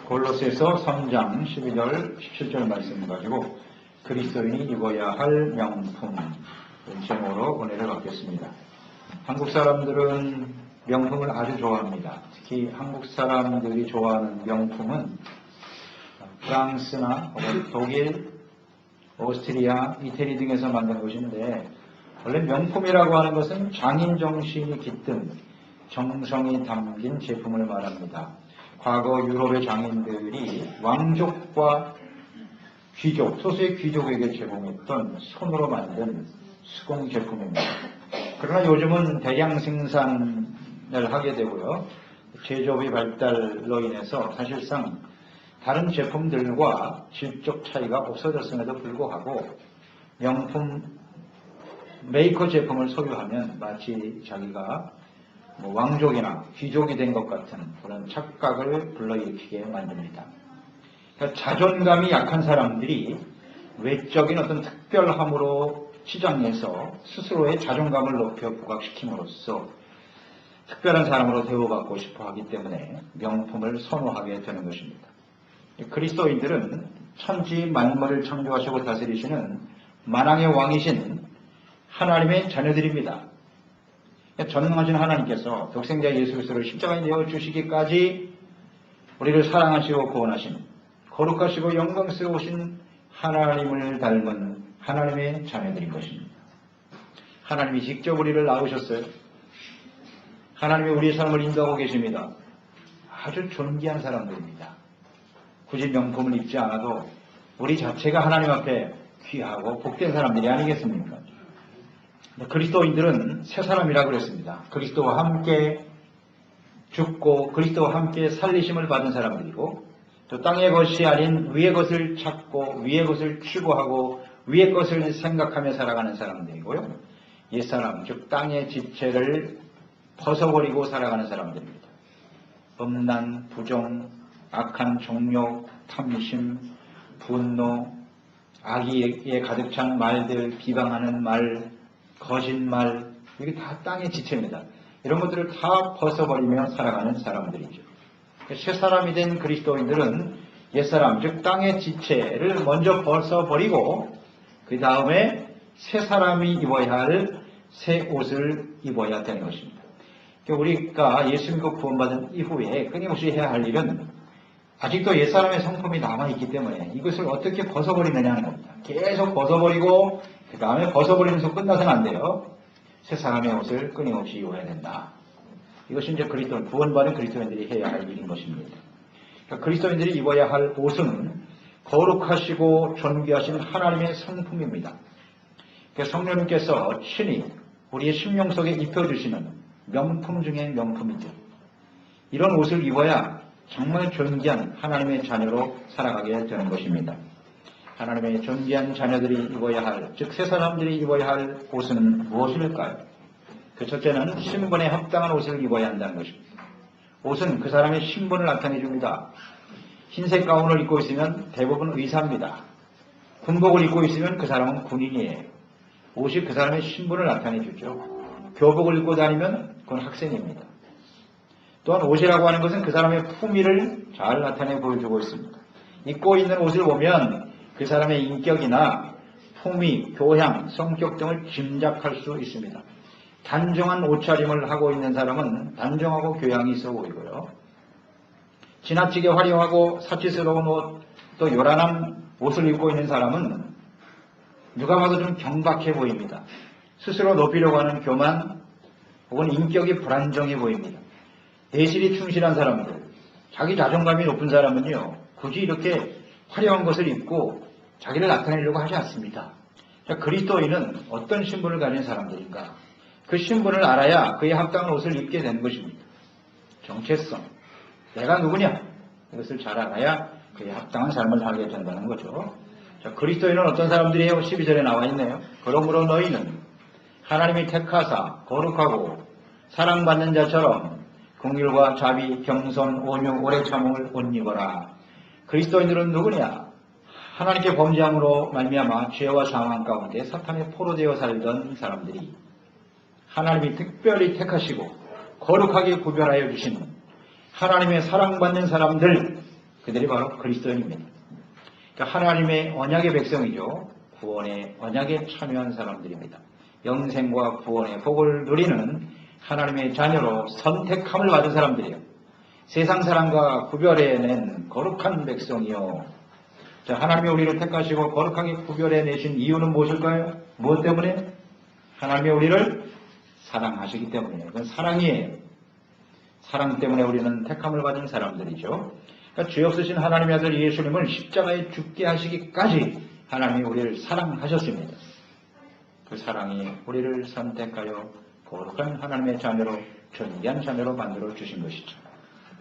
골로새서 3장 12절 17절 말씀 가지고 그리스도인이 입어야 할 명품 제목으로 은혜를 받겠습니다. 한국 사람들은 명품을 아주 좋아합니다. 특히 한국 사람들이 좋아하는 명품은 프랑스나 독일, 오스트리아, 이태리 등에서 만든 것인데, 원래 명품이라고 하는 것은 장인 정신이 깃든 정성이 담긴 제품을 말합니다. 과거 유럽의 장인들이 왕족과 귀족, 소수의 귀족에게 제공했던 손으로 만든 수공 제품입니다. 그러나 요즘은 대량 생산을 하게 되고요. 제조업의 발달로 인해서 사실상 다른 제품들과 질적 차이가 없어졌음에도 불구하고 명품 메이커 제품을 소유하면 마치 자기가 왕족이나 귀족이 된 것 같은 그런 착각을 불러일으키게 만듭니다. 그러니까 자존감이 약한 사람들이 외적인 어떤 특별함으로 치장해서 스스로의 자존감을 높여 부각시킴으로써 특별한 사람으로 대우받고 싶어 하기 때문에 명품을 선호하게 되는 것입니다. 그리스도인들은 천지 만물을 창조하시고 다스리시는 만왕의 왕이신 하나님의 자녀들입니다. 전능하신 하나님께서 독생자 예수 그리스도를 십자가에 내어주시기까지 우리를 사랑하시고 구원하신 거룩하시고 영광스러우신 하나님을 닮은 하나님의 자녀들인 것입니다. 하나님이 직접 우리를 낳으셨어요. 하나님이 우리의 삶을 인도하고 계십니다. 아주 존귀한 사람들입니다. 굳이 명품을 입지 않아도 우리 자체가 하나님 앞에 귀하고 복된 사람들이 아니겠습니까? 그리스도인들은 새 사람이라고 그랬습니다. 그리스도와 함께 죽고 그리스도와 함께 살리심을 받은 사람들이고, 또 땅의 것이 아닌 위의 것을 찾고 위의 것을 추구하고 위의 것을 생각하며 살아가는 사람들이고요. 옛사람, 즉 땅의 지체를 벗어버리고 살아가는 사람들입니다. 음란, 부정, 악한 정욕, 탐심, 분노, 악의에 가득 찬 말들, 비방하는 말, 거짓말, 이게 다 땅의 지체입니다. 이런 것들을 다 벗어버리며 살아가는 사람들이죠. 새 사람이 된 그리스도인들은 옛사람, 즉 땅의 지체를 먼저 벗어버리고 그 다음에 새 사람이 입어야 할 새 옷을 입어야 되는 것입니다. 우리가 예수 믿고 구원받은 이후에 끊임없이 해야 할 일은 아직도 옛사람의 성품이 남아있기 때문에 이것을 어떻게 벗어버리느냐 하는 겁니다. 계속 벗어버리고 그 다음에 벗어버리면서 끝나서는 안 돼요. 새 사람의 옷을 끊임없이 입어야 된다. 이것이 이제 구원받은 그리스도인들이 해야 할 일인 것입니다. 그러니까 그리스도인들이 입어야 할 옷은 거룩하시고 존귀하신 하나님의 성품입니다. 그러니까 성령님께서 친히 우리의 심령 속에 입혀주시는 명품 중의 명품이죠. 이런 옷을 입어야 정말 존귀한 하나님의 자녀로 살아가게 되는 것입니다. 하나님의 존귀한 자녀들이 입어야 할, 즉 새 사람들이 입어야 할 옷은 무엇일까요? 그 첫째는 신분에 합당한 옷을 입어야 한다는 것입니다. 옷은 그 사람의 신분을 나타내 줍니다. 흰색 가운을 입고 있으면 대부분 의사입니다. 군복을 입고 있으면 그 사람은 군인이에요. 옷이 그 사람의 신분을 나타내 주죠. 교복을 입고 다니면 그건 학생입니다. 또한 옷이라고 하는 것은 그 사람의 품위를 잘 나타내 보여주고 있습니다. 입고 있는 옷을 보면 그 사람의 인격이나 품위, 교양, 성격 등을 짐작할 수 있습니다. 단정한 옷차림을 하고 있는 사람은 단정하고 교양이 있어 보이고요. 지나치게 화려하고 사치스러운 옷, 또 요란한 옷을 입고 있는 사람은 누가 봐도 좀 경박해 보입니다. 스스로 높이려고 하는 교만 혹은 인격이 불안정해 보입니다. 대실이 충실한 사람들, 자기 자존감이 높은 사람은요, 굳이 이렇게 화려한 것을 입고 자기를 나타내려고 하지 않습니다. 그리스도인은 어떤 신분을 가진 사람들인가? 그 신분을 알아야 그에 합당한 옷을 입게 되는 것입니다. 정체성, 내가 누구냐? 이것을 잘 알아야 그에 합당한 삶을 살게 된다는 거죠. 자, 그리스도인은 어떤 사람들이에요? 12절에 나와 있네요. 그러므로 너희는 하나님이 택하사 거룩하고 사랑받는 자처럼 긍휼과 자비, 겸손, 온유, 오래 참음을 옷 입어라. 그리스도인들은 누구냐? 하나님께 범죄함으로 말미암아 죄와 상황 가운데 사탄에 포로되어 살던 사람들이 하나님이 특별히 택하시고 거룩하게 구별하여 주신 하나님의 사랑받는 사람들, 그들이 바로 그리스도인입니다. 그러니까 하나님의 언약의 백성이죠. 구원의 언약에 참여한 사람들입니다. 영생과 구원의 복을 누리는 하나님의 자녀로 선택함을 받은 사람들이에요. 세상 사람과 구별해낸 거룩한 백성이요. 자, 하나님이 우리를 택하시고 거룩하게 구별해내신 이유는 무엇일까요? 무엇 때문에? 하나님이 우리를 사랑하시기 때문이에요. 그건 사랑이에요. 사랑 때문에 우리는 택함을 받은 사람들이죠. 그러니까 죄 없으신 하나님의 아들 예수님을 십자가에 죽게 하시기까지 하나님이 우리를 사랑하셨습니다. 그 사랑이 우리를 선택하여 거룩한 하나님의 자녀로, 존귀한 자녀로 만들어 주신 것이죠.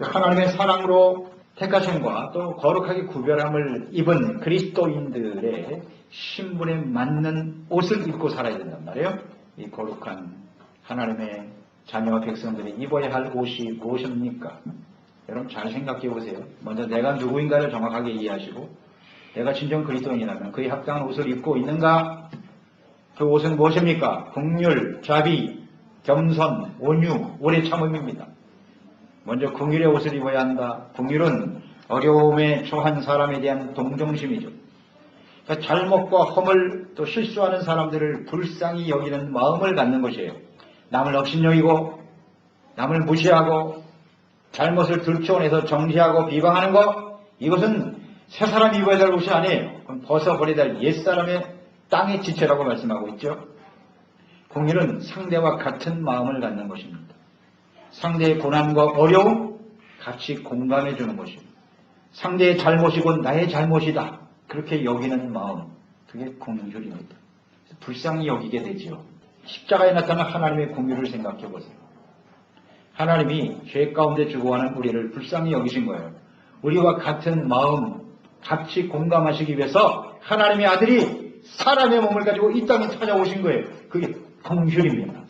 하나님의 사랑으로 택하심과 또 거룩하게 구별함을 입은 그리스도인들의 신분에 맞는 옷을 입고 살아야 된단 말이에요. 이 거룩한 하나님의 자녀와 백성들이 입어야 할 옷이 무엇입니까? 여러분 잘 생각해 보세요. 먼저 내가 누구인가를 정확하게 이해하시고, 내가 진정 그리스도인이라면 그에 합당한 옷을 입고 있는가? 그 옷은 무엇입니까? 긍휼, 자비, 겸손, 온유, 오래 참음입니다. 먼저 긍휼의 옷을 입어야 한다. 긍휼은 어려움에 처한 사람에 대한 동정심이죠. 그러니까 잘못과 허물 또 실수하는 사람들을 불쌍히 여기는 마음을 갖는 것이에요. 남을 업신여기고 남을 무시하고 잘못을 들춰내서 정죄하고 비방하는 것, 이것은 새 사람이 입어야 될 옷이 아니에요. 그건 벗어버려야 될 옛사람의 땅의 지체라고 말씀하고 있죠. 긍휼은 상대와 같은 마음을 갖는 것입니다. 상대의 고난과 어려움 같이 공감해 주는 것입니다. 상대의 잘못이고 나의 잘못이다 그렇게 여기는 마음, 그게 긍휼입니다. 불쌍히 여기게 되지요. 십자가에 나타난 하나님의 긍휼을 생각해 보세요. 하나님이 죄 가운데 죽어가는 우리를 불쌍히 여기신 거예요. 우리와 같은 마음, 같이 공감하시기 위해서 하나님의 아들이 사람의 몸을 가지고 이 땅에 찾아오신 거예요. 그게 긍휼입니다.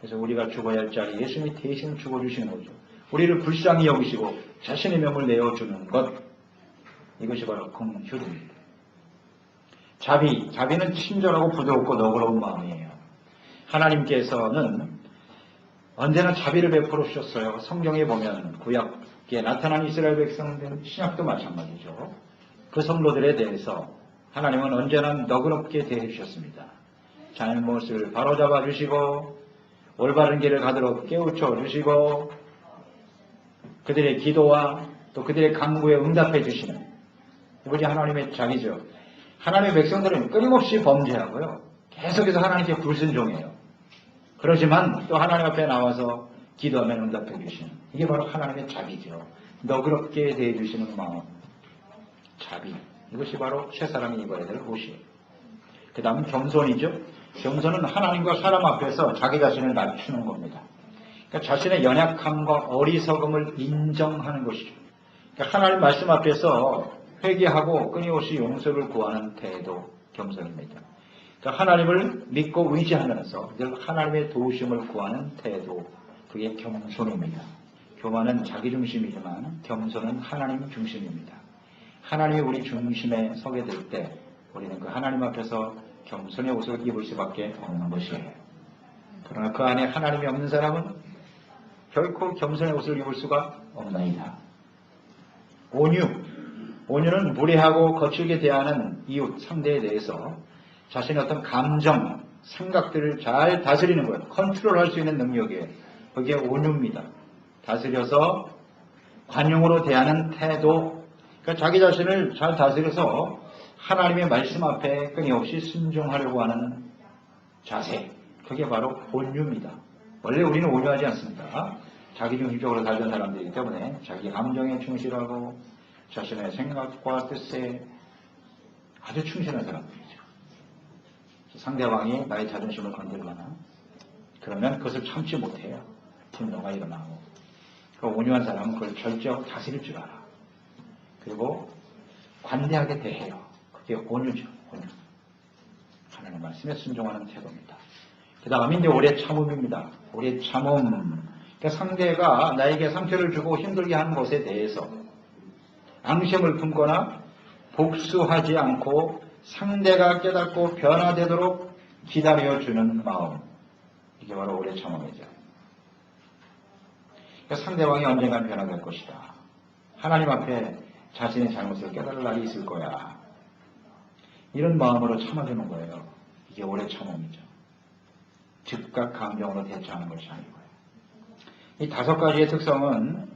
그래서 우리가 죽어야 할 자리에 예수님이 대신 죽어주시는 거죠. 우리를 불쌍히 여기시고 자신의 명을 내어주는 것, 이것이 바로 긍휼입니다. 자비는 친절하고 부드럽고 너그러운 마음이에요. 하나님께서는 언제나 자비를 베풀어 주셨어요. 성경에 보면 구약에 나타난 이스라엘 백성들, 신약도 마찬가지죠. 그 성도들에 대해서 하나님은 언제나 너그럽게 대해 주셨습니다. 잘못을 바로잡아 주시고 올바른 길을 가도록 깨우쳐 주시고 그들의 기도와 또 그들의 간구에 응답해 주시는, 이것이 하나님의 자비죠. 하나님의 백성들은 끊임없이 범죄하고요. 계속해서 하나님께 불순종해요. 그러지만 또 하나님 앞에 나와서 기도하면 응답해 주시는, 이게 바로 하나님의 자비죠. 너그럽게 대해 주시는 마음, 자비, 이것이 바로 새 사람이 입어야 될 옷이에요. 그 다음은 겸손이죠. 겸손은 하나님과 사람 앞에서 자기 자신을 낮추는 겁니다. 그러니까 자신의 연약함과 어리석음을 인정하는 것이죠. 그러니까 하나님 말씀 앞에서 회개하고 끊임없이 용서를 구하는 태도, 겸손입니다. 그러니까 하나님을 믿고 의지하면서 늘 하나님의 도우심을 구하는 태도, 그게 겸손입니다. 교만은 자기 중심이지만 겸손은 하나님 중심입니다. 하나님이 우리 중심에 서게 될 때 우리는 그 하나님 앞에서 겸손의 옷을 입을 수밖에 없는 것이에요. 그러나 그 안에 하나님이 없는 사람은 결코 겸손의 옷을 입을 수가 없나이다. 온유는 무례하고 거칠게 대하는 이웃, 상대에 대해서 자신의 어떤 감정, 생각들을 잘 다스리는 거예요. 컨트롤할 수 있는 능력이에요. 그게 온유입니다. 다스려서 관용으로 대하는 태도, 그러니까 자기 자신을 잘 다스려서 하나님의 말씀 앞에 끊임없이 순종하려고 하는 자세, 그게 바로 온유입니다. 원래 우리는 온유하지 않습니다. 자기중심적으로 살던 사람들이기 때문에 자기 감정에 충실하고 자신의 생각과 뜻에 아주 충실한 사람들이죠. 상대방이 나의 자존심을 건들거나 그러면 그것을 참지 못해요. 분노가 일어나고. 그 온유한 사람은 그걸 절제하고 다스릴 줄 알아. 그리고 관대하게 대해요. 그게 온유죠. 온유. 하나님 말씀에 순종하는 태도입니다. 그 다음에 이제 오래 참음입니다. 오래 참음. 그러니까 상대가 나에게 상처를 주고 힘들게 하는 것에 대해서 앙심을 품거나 복수하지 않고 상대가 깨닫고 변화되도록 기다려주는 마음, 이게 바로 오래 참음이죠. 그러니까 상대방이 언젠간 변화될 것이다. 하나님 앞에 자신의 잘못을 깨달을 날이 있을 거야. 이런 마음으로 참아주는 거예요. 이게 오래 참음이죠. 즉각 감정으로 대처하는 것이 아니고요. 이 5가지의 특성은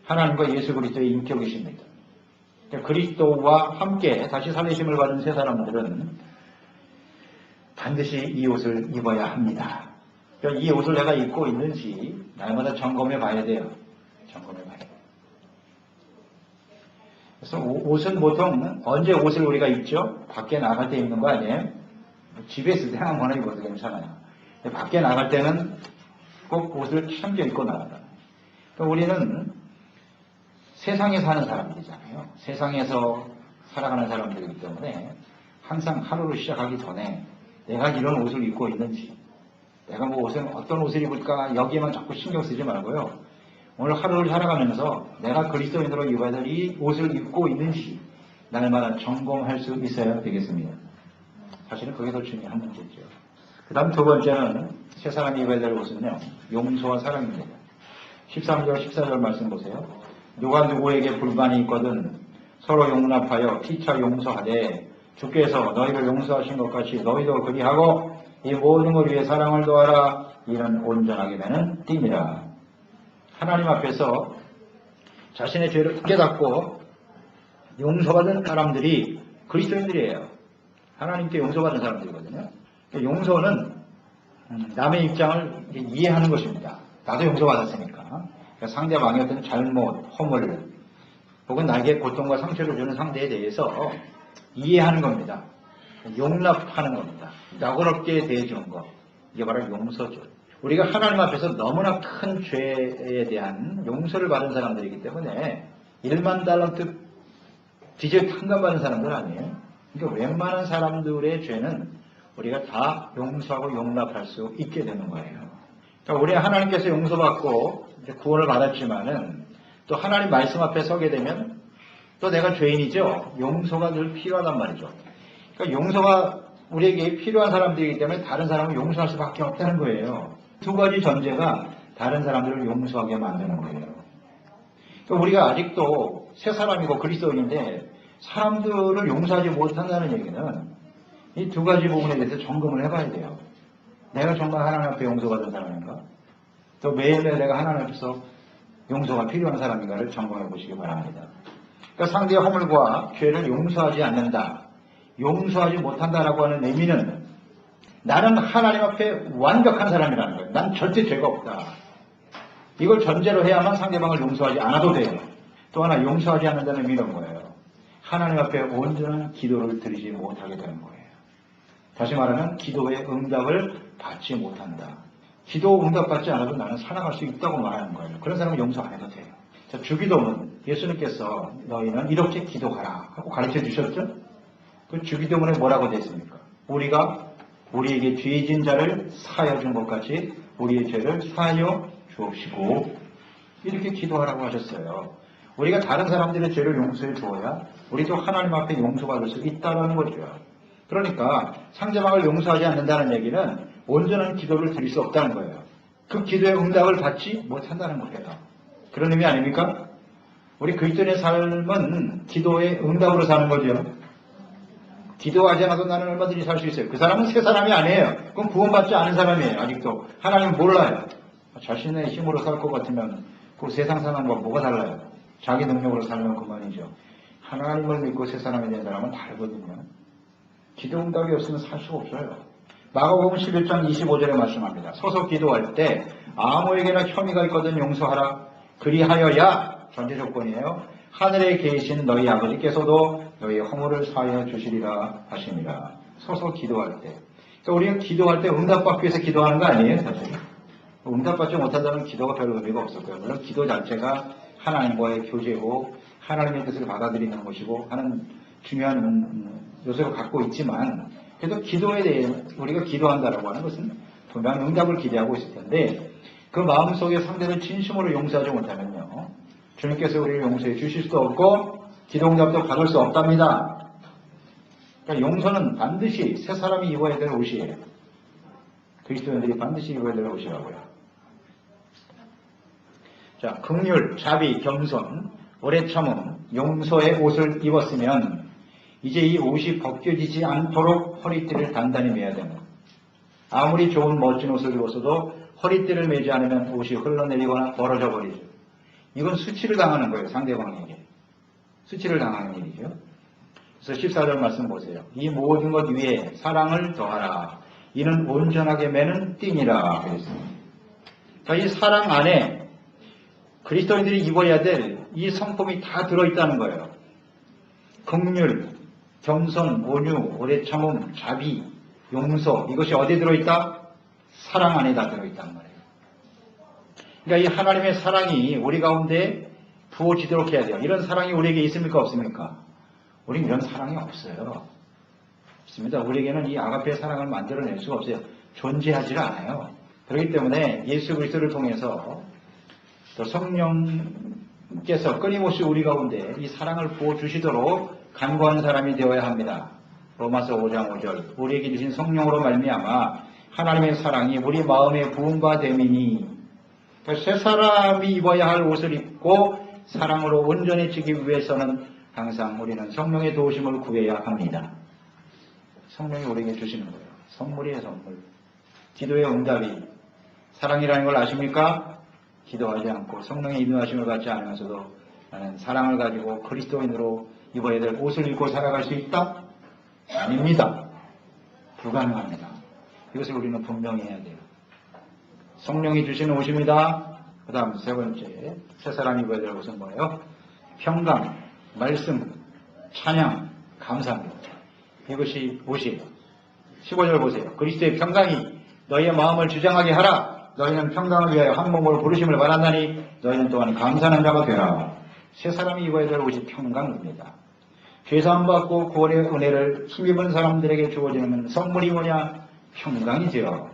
하나님과 예수 그리스도의 인격이십니다. 그리스도와 함께 다시 살리심을 받은 새 사람들은 반드시 이 옷을 입어야 합니다. 이 옷을 내가 입고 있는지 날마다 점검해 봐야 돼요. 점검해 봐야 돼요. 그래서 옷은 보통 언제 옷을 우리가 입죠? 밖에 나갈 때 입는 거 아니에요? 집에 있을 때 아무거나 입어도 괜찮아요. 밖에 나갈 때는 꼭 옷을 챙겨 입고 나간다. 우리는 세상에 사는 사람들이잖아요. 세상에서 살아가는 사람들이기 때문에 항상 하루를 시작하기 전에 내가 이런 옷을 입고 있는지, 내가 뭐 어떤 옷을 입을까 여기에만 자꾸 신경 쓰지 말고요. 오늘 하루를 살아가면서 내가 그리스도인으로 입어야 될 이 옷을 입고 있는지 날마다 점검할 수 있어야 되겠습니다. 사실은 그게 더 중요한 문제죠. 그 다음 2번째는 새 사람이 입어야 될 옷은요, 용서와 사랑입니다. 13절, 14절 말씀 보세요. 누가 누구에게 불만이 있거든 서로 용납하여 피차 용서하되 주께서 너희를 용서하신 것 같이 너희도 그리하고 이 모든 걸 위해 사랑을 도하라. 이는 온전하게 되는 띠니라. 하나님 앞에서 자신의 죄를 깨닫고 용서받은 사람들이 그리스도인들이에요. 하나님께 용서받은 사람들이거든요. 용서는 남의 입장을 이해하는 것입니다. 나도 용서받았으니까. 상대방의 어떤 잘못, 허물, 혹은 나에게 고통과 상처를 주는 상대에 대해서 이해하는 겁니다. 용납하는 겁니다. 너그럽게 대해주는 것. 이게 바로 용서죠. 우리가 하나님 앞에서 너무나 큰 죄에 대한 용서를 받은 사람들이기 때문에 1만 달란트 빚을 탕감받은 사람들 아니에요. 그러니까 웬만한 사람들의 죄는 우리가 다 용서하고 용납할 수 있게 되는 거예요. 그러니까 우리 하나님께서 용서받고 구원을 받았지만은 또 하나님 말씀 앞에 서게 되면 또 내가 죄인이죠. 용서가 늘 필요하단 말이죠. 그러니까 용서가 우리에게 필요한 사람들이기 때문에 다른 사람을 용서할 수밖에 없다는 거예요. 2가지 전제가 다른 사람들을 용서하게 만드는 거예요. 그러니까 우리가 아직도 새 사람이고 그리스도인인데 사람들을 용서하지 못한다는 얘기는 이 2가지 부분에 대해서 점검을 해봐야 돼요. 내가 정말 하나님 앞에 용서받은 사람인가? 또 매일매일 내가 하나님 앞에서 용서가 필요한 사람인가를 점검해 보시기 바랍니다. 그러니까 상대의 허물과 죄를 용서하지 않는다. 용서하지 못한다라고 하는 의미는 나는 하나님 앞에 완벽한 사람이라는 거예요. 난 절대 죄가 없다. 이걸 전제로 해야만 상대방을 용서하지 않아도 돼요. 또 하나 용서하지 않는다는 의미는 뭐예요? 하나님 앞에 온전한 기도를 드리지 못하게 되는 거예요. 다시 말하면 기도의 응답을 받지 못한다. 기도 응답받지 않아도 나는 살아갈 수 있다고 말하는 거예요. 그런 사람은 용서 안 해도 돼요. 자, 주기도문 예수님께서 너희는 이렇게 기도하라 하고 가르쳐 주셨죠? 그 주기도문에 뭐라고 되어 있습니까? 우리가 우리에게 죄진 자를 사하여 준 것 같이 우리의 죄를 사하여 주옵시고 이렇게 기도하라고 하셨어요. 우리가 다른 사람들의 죄를 용서해 주어야 우리도 하나님 앞에 용서받을 수 있다는 거죠. 그러니까 상대방을 용서하지 않는다는 얘기는 온전한 기도를 드릴 수 없다는 거예요. 그 기도의 응답을 받지 못한다는 거예요. 그런 의미 아닙니까? 우리 그리스도인의 삶은 기도의 응답으로 사는 거죠. 기도하지 않아도 나는 얼마든지 살 수 있어요. 그 사람은 새 사람이 아니에요. 그건 구원받지 않은 사람이에요. 아직도. 하나님은 몰라요. 자신의 힘으로 살 것 같으면 그 세상 사람과 뭐가 달라요? 자기 능력으로 살면 그만이죠. 하나님을 믿고 새 사람이 된 사람은 다르거든요. 기도 응답이 없으면 살 수가 없어요. 마가복음 11장 25절에 말씀합니다. 서서 기도할 때 아무에게나 혐의가 있거든 용서하라. 그리하여야 전제 조건이에요. 하늘에 계신 너희 아버지께서도 너희의 허물을 사하여 주시리라 하십니다. 서서 기도할 때. 그러니까 우리가 기도할 때 응답받기 위해서 기도하는 거 아니에요, 사실. 응답받지 못한다면 기도가 별 의미가 없을 거예요. 물론 기도 자체가 하나님과의 교제고 하나님의 뜻을 받아들이는 것이고 하는 중요한 요소를 갖고 있지만 그래도 기도에 대해 우리가 기도한다라고 하는 것은 분명 응답을 기대하고 있을 텐데 그 마음속에 상대를 진심으로 용서하지 못하면요. 주님께서 우리를 용서해 주실 수도 없고 기도 응답도 받을 수 없답니다. 그러니까 용서는 반드시 새 사람이 입어야 될 옷이에요. 그리스도인들이 반드시 입어야 될 옷이라고요. 자, 긍휼, 자비, 겸손, 오래 참음, 용서의 옷을 입었으면 이제 이 옷이 벗겨지지 않도록 허리띠를 단단히 매야 됩니다. 아무리 좋은 멋진 옷을 입었어도 허리띠를 매지 않으면 옷이 흘러내리거나 벌어져 버리죠. 이건 수치를 당하는 거예요. 상대방에게. 수치를 당하는 일이죠. 그래서 14절 말씀 보세요. 이 모든 것 위에 사랑을 더하라. 이는 온전하게 매는 띠니라 그랬습니다. 그러니까 이 사랑 안에 그리스도인들이 입어야 될 이 성품이 다 들어있다는 거예요. 긍휼, 겸손, 온유, 오래 참음, 자비, 용서, 이것이 어디에 들어있다? 사랑 안에 다 들어있단 말이에요. 그러니까 이 하나님의 사랑이 우리 가운데 부어지도록 해야 돼요. 이런 사랑이 우리에게 있습니까? 없습니까? 우리는 이런 사랑이 없어요. 없습니다. 우리에게는 이 아가페의 사랑을 만들어낼 수가 없어요. 존재하지 않아요. 그렇기 때문에 예수 그리스도를 통해서 또 성령께서 끊임없이 우리 가운데 이 사랑을 부어주시도록 간구하는 사람이 되어야 합니다. 로마서 5장 5절 우리에게 주신 성령으로 말미암아 하나님의 사랑이 우리 마음에 부음과 됨이니 새 사람이 입어야 할 옷을 입고 사랑으로 온전해지기 위해서는 항상 우리는 성령의 도우심을 구해야 합니다. 성령이 우리에게 주시는 거예요. 선물이에요, 선물. 기도의 응답이 사랑이라는 걸 아십니까? 기도하지 않고 성령의 인도하심을 받지 않으면서도 나는 사랑을 가지고 그리스도인으로 입어야 될 옷을 입고 살아갈 수 있다? 아닙니다. 불가능합니다. 이것을 우리는 분명히 해야 돼요. 성령이 주시는 옷입니다. 그 다음 세 번째, 새 사람이 입어야 될 옷은 뭐예요? 평강, 말씀, 찬양, 감사합니다. 이것이 옷이에요. 15절 보세요. 그리스도의 평강이 너희의 마음을 주장하게 하라. 너희는 평강을 위하여 한 몸으로 부르심을 받았나니 너희는 또한 감사하는 자가 되라. 새 사람이 입어야 될 옷이 평강입니다. 죄사함 받고 구원의 은혜를 힘입은 사람들에게 주어지는 선물이 뭐냐? 평강이지요.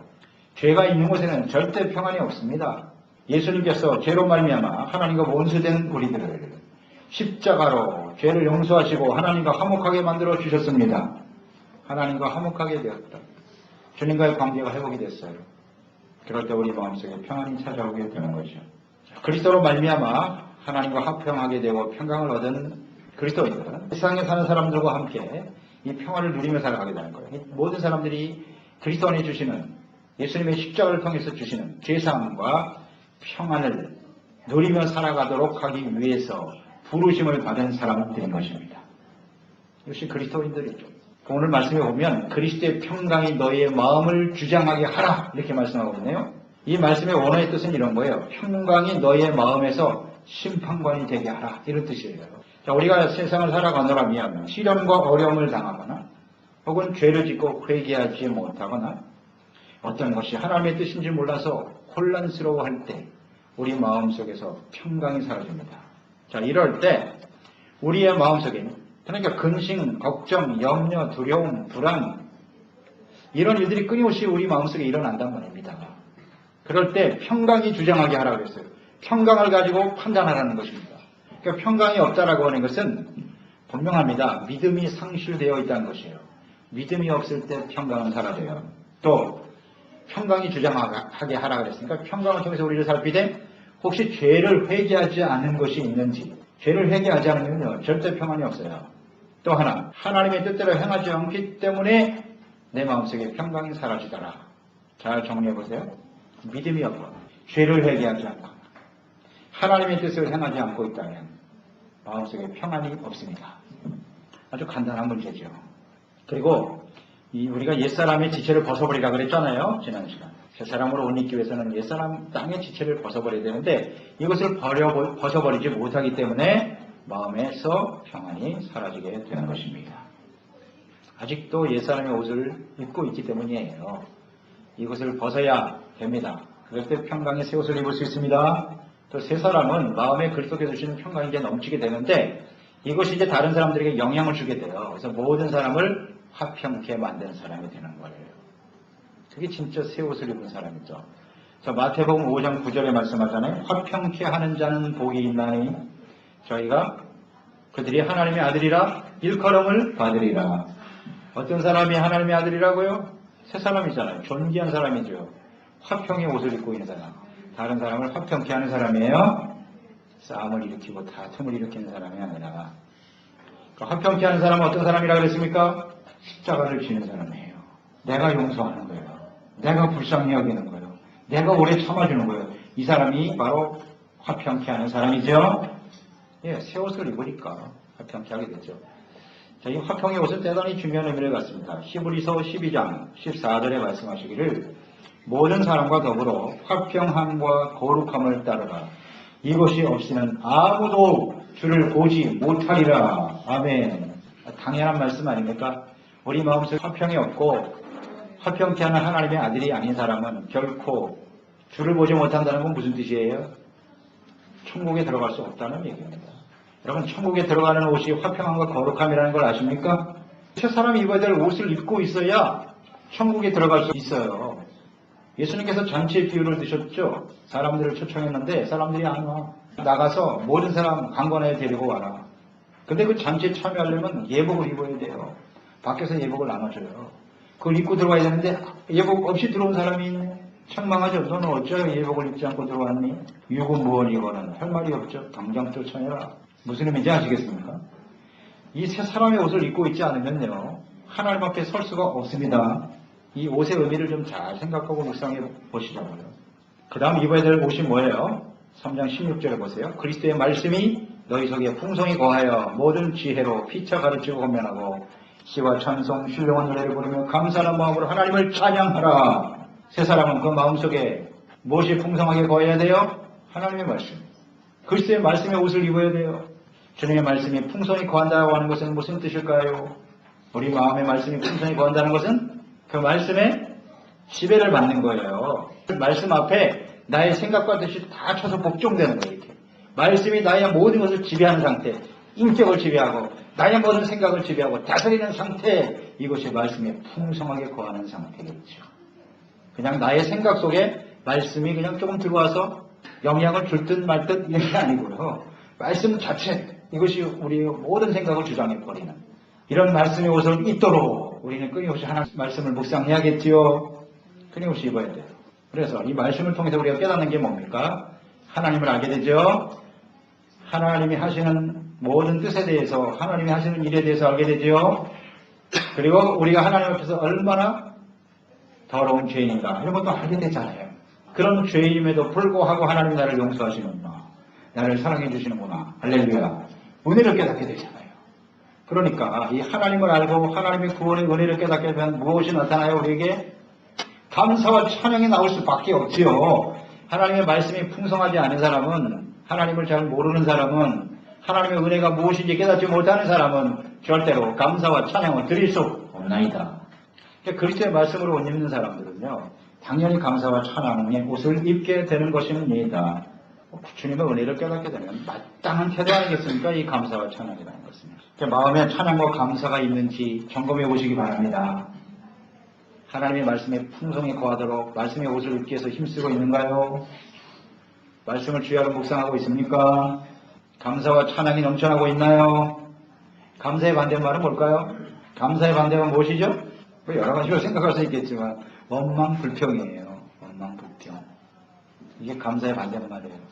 죄가 있는 곳에는 절대 평안이 없습니다. 예수님께서 죄로 말미암아 하나님과 원수된 우리들을 십자가로 죄를 용서하시고 하나님과 화목하게 만들어 주셨습니다. 하나님과 화목하게 되었다. 주님과의 관계가 회복이 됐어요. 그럴 때 우리 마음속에 평안이 찾아오게 되는 거죠. 그리스도로 말미암아 하나님과 화평하게 되고 평강을 얻은 그리스도인들은 세상에 사는 사람들과 함께 이 평안을 누리며 살아가게 되는 거예요. 모든 사람들이 그리스도 안에 주시는 예수님의 십자가를 통해서 주시는 죄사함과 평안을 누리며 살아가도록 하기 위해서 부르심을 받은 사람들인 것입니다. 이것이 그리스도인들이죠. 오늘 말씀에 보면 그리스도의 평강이 너희의 마음을 주장하게 하라 이렇게 말씀하고 있네요. 이 말씀의 원어의 뜻은 이런 거예요. 평강이 너희의 마음에서 심판관이 되게 하라 이런 뜻이에요. 자, 우리가 세상을 살아가노라면 시련과 어려움을 당하거나 혹은 죄를 짓고 회개하지 못하거나 어떤 것이 하나님의 뜻인지 몰라서 혼란스러워할 때 우리 마음속에서 평강이 사라집니다. 자, 이럴 때 우리의 마음속에 그러니까 근심, 걱정, 염려, 두려움, 불안 이런 일들이 끊임없이 우리 마음속에 일어난단 말입니다. 그럴 때 평강이 주장하게 하라고 했어요. 평강을 가지고 판단하라는 것입니다. 그러니까 평강이 없다라고 하는 것은 분명합니다. 믿음이 상실되어 있다는 것이에요. 믿음이 없을 때 평강은 사라져요. 또 평강이 주장하게 하라고 했으니까 평강을 통해서 우리를 살피되 혹시 죄를 회개하지 않은 것이 있는지 죄를 회개하지 않으면요 절대 평안이 없어요. 또 하나 하나님의 뜻대로 행하지 않기 때문에 내 마음속에 평강이 사라지더라. 잘 정리해 보세요. 믿음이 없고 죄를 회개하지 않고 하나님의 뜻을 행하지 않고 있다면 마음속에 평안이 없습니다. 아주 간단한 문제죠. 그리고 우리가 옛사람의 지체를 벗어버리라 그랬잖아요. 지난 시간. 새사람으로 옷 입기 위해서는 옛사람 땅의 지체를 벗어버려야 되는데 이것을 벗어버리지 못하기 때문에 마음에서 평안이 사라지게 되는 것입니다. 아직도 옛사람의 옷을 입고 있기 때문이에요. 이것을 벗어야 됩니다. 그럴 때 평강의 새 옷을 입을 수 있습니다. 또 새 사람은 마음에 그리스도께서 주시는 평강이 이제 넘치게 되는데 이것이 이제 다른 사람들에게 영향을 주게 돼요. 그래서 모든 사람을 화평케 만드는 사람이 되는 거예요. 그게 진짜 새 옷을 입은 사람이죠. 자, 마태복음 5장 9절에 말씀하잖아요. 화평케 하는 자는 복이 있나니 저희가 그들이 하나님의 아들이라 일컬음을 받으리라. 어떤 사람이 하나님의 아들이라고요? 새 사람이잖아요. 존귀한 사람이죠. 화평의 옷을 입고 있는 사람. 다른 사람을 화평케 하는 사람이에요. 싸움을 일으키고 다툼을 일으키는 사람이 아니라 화평케 하는 사람은 어떤 사람이라 그랬습니까? 십자가를 지는 사람이에요. 내가 용서하는 거예요. 내가 불쌍히 여기는 거예요. 내가 오래 참아주는 거예요. 이 사람이 바로 화평케 하는 사람이죠. 예, 새 옷을 입으니까 화평케 하게 되죠. 자, 이 화평의 옷은 대단히 중요한 의미를 갖습니다. 히브리서 12장 14절에 말씀하시기를 모든 사람과 더불어 화평함과 거룩함을 따르라. 이것이 없이는 아무도 주를 보지 못하리라. 아멘. 당연한 말씀 아닙니까? 우리 마음속에 화평이 없고 화평케 하는 하나님의 아들이 아닌 사람은 결코 주를 보지 못한다는 건 무슨 뜻이에요? 천국에 들어갈 수 없다는 얘기입니다. 여러분, 천국에 들어가는 옷이 화평함과 거룩함이라는 걸 아십니까? 새 사람이 입어야 될 옷을 입고 있어야 천국에 들어갈 수 있어요. 예수님께서 잔치의 비유를 드셨죠. 사람들을 초청했는데 사람들이 안 와. 나가서 모든 사람 강권하에 데리고 와라. 근데 그 잔치에 참여하려면 예복을 입어야 돼요. 밖에서 예복을 나눠줘요. 그걸 입고 들어가야 되는데 예복 없이 들어온 사람이 있네. 책망하죠. 너는 어쩌여 예복을 입지 않고 들어왔니? 유구무원이거는 할 말이 없죠. 당장 쫓아내라. 무슨 의미인지 아시겠습니까? 이 새 사람의 옷을 입고 있지 않으면요, 하나님 앞에 설 수가 없습니다. 이 옷의 의미를 좀 잘 생각하고 묵상해 보시자고요. 그 다음 입어야 될 옷이 뭐예요? 3장 16절에 보세요. 그리스도의 말씀이 너희 속에 풍성히 거하여 모든 지혜로 피차 가르치고 권면하고 시와 찬송 신령한 노래를 부르며 감사하는 마음으로 하나님을 찬양하라. 새 사람은 그 마음속에 무엇이 풍성하게 거해야 돼요? 하나님의 말씀. 그리스도의 말씀의 옷을 입어야 돼요. 주님의 말씀이 풍성히 거한다고 하는 것은 무슨 뜻일까요? 우리 마음의 말씀이 풍성히 거한다는 것은 그 말씀에 지배를 받는 거예요. 그 말씀 앞에 나의 생각과 뜻이 다 쳐서 복종되는 거예요. 이렇게. 말씀이 나의 모든 것을 지배하는 상태, 인격을 지배하고 나의 모든 생각을 지배하고 다스리는 상태, 이것이 말씀에 풍성하게 거하는 상태겠죠. 그냥 나의 생각 속에 말씀이 그냥 조금 들어와서 영향을 줄 듯 말 듯 이런 게 아니고요. 말씀 자체, 이것이 우리의 모든 생각을 주장해버리는 이런 말씀의 옷을 입도록 우리는 끊임없이 하나님 말씀을 묵상해야겠지요. 끊임없이 입어야 돼요. 그래서 이 말씀을 통해서 우리가 깨닫는 게 뭡니까? 하나님을 알게 되죠. 하나님이 하시는 모든 뜻에 대해서, 하나님이 하시는 일에 대해서 알게 되죠. 그리고 우리가 하나님 앞에서 얼마나 더러운 죄인인가 이런 것도 알게 되잖아요. 그런 죄임에도 불구하고 하나님이 나를 용서하시는구나, 나를 사랑해 주시는구나, 할렐루야, 은혜를 깨닫게 되잖아요. 그러니까 이 하나님을 알고 하나님의 구원의 은혜를 깨닫게 되면 무엇이 나타나요? 우리에게 감사와 찬양이 나올 수밖에 없지요. 하나님의 말씀이 풍성하지 않은 사람은, 하나님을 잘 모르는 사람은, 하나님의 은혜가 무엇인지 깨닫지 못하는 사람은 절대로 감사와 찬양을 드릴 수 없나이다. 그리스도의 말씀으로 옷 입는 사람들은요, 당연히 감사와 찬양의 옷을 입게 되는 것입니다. 주님의 은혜를 깨닫게 되면 마땅한 태도 아니겠습니까? 이 감사와 찬양이라는 것은. 마음에 찬양과 감사가 있는지 점검해 보시기 바랍니다. 하나님의 말씀에 풍성히 거하도록 말씀의 옷을 입기 위해서 힘쓰고 있는가요? 말씀을 주야로 묵상하고 있습니까? 감사와 찬양이 넘쳐나고 있나요? 감사의 반대말은 뭘까요? 감사의 반대가 무엇이죠? 여러 가지로 생각할 수 있겠지만 원망불평이에요. 원망불평. 이게 감사의 반대말이에요.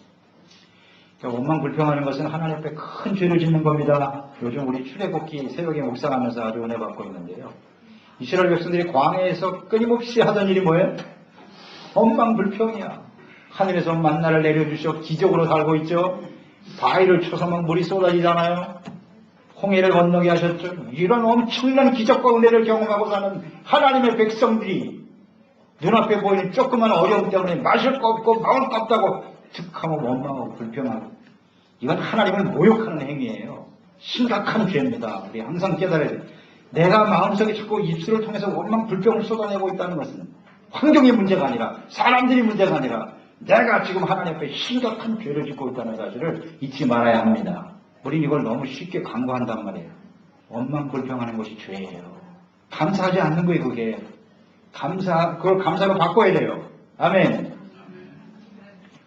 원망불평하는 것은 하나님 앞에 큰 죄를 짓는 겁니다. 요즘 우리 출애굽기 새벽에 묵상하면서 아주 은혜 받고 있는데요. 이스라엘 백성들이 광야에서 끊임없이 하던 일이 뭐예요? 원망불평이야. 하늘에서 만나를 내려주셔 기적으로 살고 있죠. 바위를 쳐서 막 물이 쏟아지잖아요. 홍해를 건너게 하셨죠. 이런 엄청난 기적과 은혜를 경험하고 사는 하나님의 백성들이 눈앞에 보이는 조그만 어려움 때문에 마실 거 없고 먹을 거 없다고 득하고 원망하고 불평하고, 이건 하나님을 모욕하는 행위예요. 심각한 죄입니다. 우리 항상 깨달아야 돼요. 내가 마음속에 자꾸 입술을 통해서 원망 불평을 쏟아내고 있다는 것은 환경의 문제가 아니라, 사람들이 문제가 아니라 내가 지금 하나님 앞에 심각한 죄를 짓고 있다는 사실을 잊지 말아야 합니다. 우린 이걸 너무 쉽게 간과한단 말이에요. 원망 불평하는 것이 죄예요. 감사하지 않는 거예요. 그게 그걸 감사로 바꿔야 돼요. 아멘.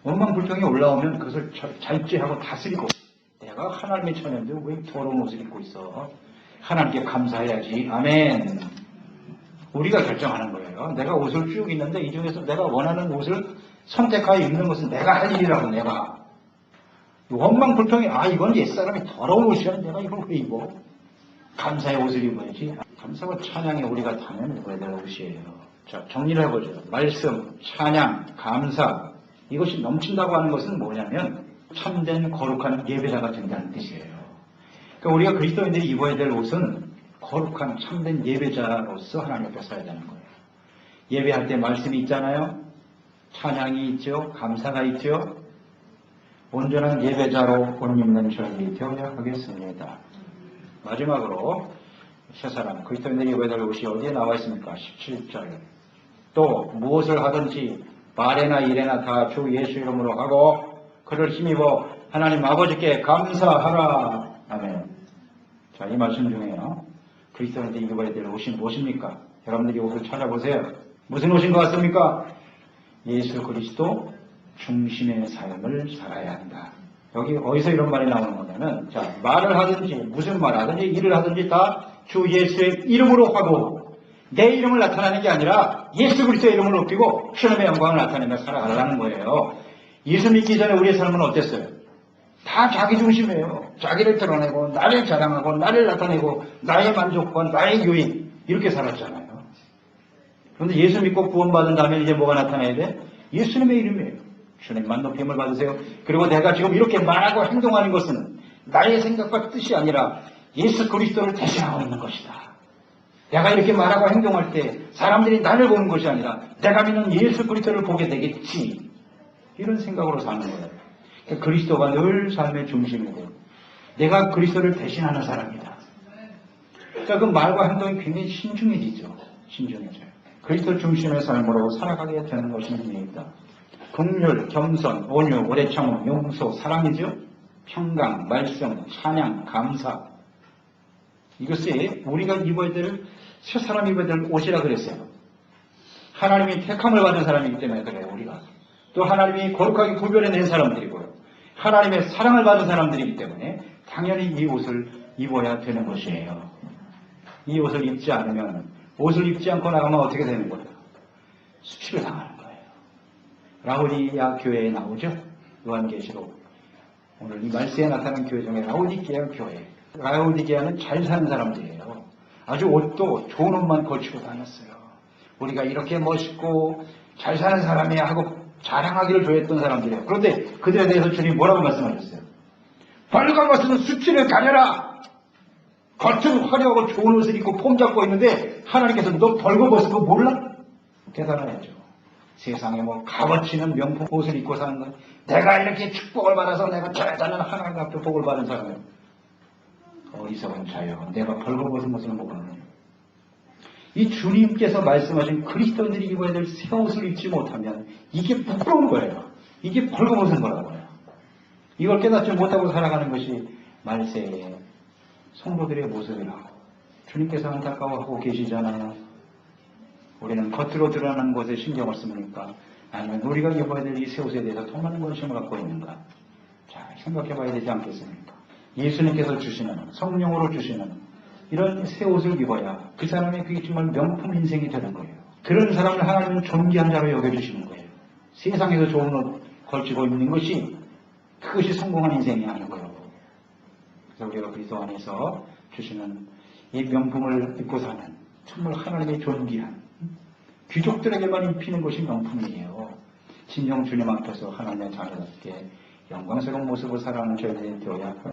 원망 불평이 올라오면 그것을 잘제하고 다스리고, 내가 하나님의 처녀인데 왜 더러운 옷을 입고 있어? 하나님께 감사해야지. 아멘. 우리가 결정하는 거예요. 내가 옷을 쭉 입는데 이 중에서 내가 원하는 옷을 선택하여 입는 것은 내가 할 일이라고. 내가 원망 불평이 이건 옛사람이 더러운 옷이야. 내가 이걸 왜 입어? 감사의 옷을 입어야지. 감사와 찬양에 우리가 타면 입어야 될 옷이에요. 자, 정리를 해보죠. 말씀, 찬양, 감사 이것이 넘친다고 하는 것은 뭐냐면 참된 거룩한 예배자가 된다는 뜻이에요. 그러니까 우리가 그리스도인들이 입어야 될 옷은 거룩한 참된 예배자로서 하나님 앞에 서야 되는 거예요. 예배할 때 말씀이 있잖아요. 찬양이 있죠. 감사가 있죠. 온전한 예배자로 옷 입는 저희들이 되어야 하겠습니다. 마지막으로 세 사람 그리스도인들이 입어야 될 옷이 어디에 나와 있습니까? 17절. 또 무엇을 하든지 말에나 일에나 다 주 예수 이름으로 하고 그를 힘입어 하나님 아버지께 감사하라. 아멘. 자, 이 말씀 중에요. 그리스도인들이 입어야 될 옷이 무엇입니까? 여러분들이 옷을 찾아보세요. 무슨 옷인 것 같습니까? 예수 그리스도 중심의 삶을 살아야 한다. 여기 어디서 이런 말이 나오는 거냐면, 자, 말을 하든지 무슨 말 하든지 일을 하든지 다 주 예수의 이름으로 하고 내 이름을 나타내는 게 아니라 예수 그리스도의 이름을 높이고 하나님의 영광을 나타내며 살아가라는 거예요. 예수 믿기 전에 우리의 삶은 어땠어요? 다 자기 중심이에요. 자기를 드러내고 나를 자랑하고 나를 나타내고 나의 만족과 나의 유익 이렇게 살았잖아요. 그런데 예수 믿고 구원받은 다음에 이제 뭐가 나타나야 돼? 예수님의 이름이에요. 주님만 높임을 받으세요. 그리고 내가 지금 이렇게 말하고 행동하는 것은 나의 생각과 뜻이 아니라 예수 그리스도를 대신하고 있는 것이다. 내가 이렇게 말하고 행동할 때 사람들이 나를 보는 것이 아니라 내가 믿는 예수 그리스도를 보게 되겠지. 이런 생각으로 사는 거예요. 그러니까 그리스도가 늘 삶의 중심이고 내가 그리스도를 대신하는 사람이다. 그러니까 그 말과 행동이 굉장히 신중해지죠. 신중해져요. 그리스도 중심의 삶으로 살아가게 되는 것이 의미입니다. 긍휼, 겸손, 온유, 오래 참음, 용서, 사랑이죠. 평강, 말씀, 찬양, 감사. 이것이 우리가 입어야 될, 새 사람이 입어야 될 옷이라 그랬어요. 하나님이 택함을 받은 사람이기 때문에 그래요, 우리가. 또 하나님이 거룩하게 구별해낸 사람들이고요. 하나님의 사랑을 받은 사람들이기 때문에 당연히 이 옷을 입어야 되는 것이에요. 이 옷을 입지 않으면, 옷을 입지 않고 나가면 어떻게 되는 거예요? 수치를 당하는 거예요. 라오디게아 교회에 나오죠? 요한계시록. 오늘 이 말세에 나타난 교회 중에 라오디게아 교회. 라오디게아는 잘 사는 사람들이에요. 아주 옷도 좋은 옷만 걸치고 다녔어요. 우리가 이렇게 멋있고 잘 사는 사람이야 하고 자랑하기를 좋아했던 사람들이에요. 그런데 그들에 대해서 주님이 뭐라고 말씀하셨어요? 벌거벗은 수치를 가려라. 겉은 화려하고 좋은 옷을 입고 폼 잡고 있는데 하나님께서 너 벌거벗은 거 몰라? 대단하죠. 세상에 뭐 값어치는 명품 옷을 입고 사는 건 내가 이렇게 축복을 받아서 내가 대단한 하나님 앞에 복을 받은 사람이에요. 어리석은 자여 내가 벌거벗은 것을 보거든요. 이 주님께서 말씀하신 그리스도인들이 입어야 될 새 옷을 입지 못하면 이게 부끄러운 거예요. 이게 벌거벗은 거라고요. 이걸 깨닫지 못하고 살아가는 것이 말세의 성도들의 모습이라고 주님께서 안타까워하고 계시잖아요. 우리는 겉으로 드러나는 것에 신경을 씁니까? 아니면 우리가 입어야 될 이 새 옷에 대해서 더 많은 관심을 갖고 있는가? 자, 생각해 봐야 되지 않겠습니까? 예수님께서 주시는, 성령으로 주시는 이런 새 옷을 입어야 그 사람의 그게 정말 명품 인생이 되는 거예요. 그런 사람을 하나님은 존귀한 자로 여겨주시는 거예요. 세상에서 좋은 옷 걸치고 있는 것이 그것이 성공한 인생이 아닌 거예요. 그래서 우리가 그리스도 안에서 주시는 이 명품을 입고 사는 정말 하나님의 존귀한 귀족들에게만 입히는 것이 명품이에요. 진정 주님 앞에서 하나님의 자녀답게 영광스러운 모습을 살아가는 저희들이 되어야 합니다.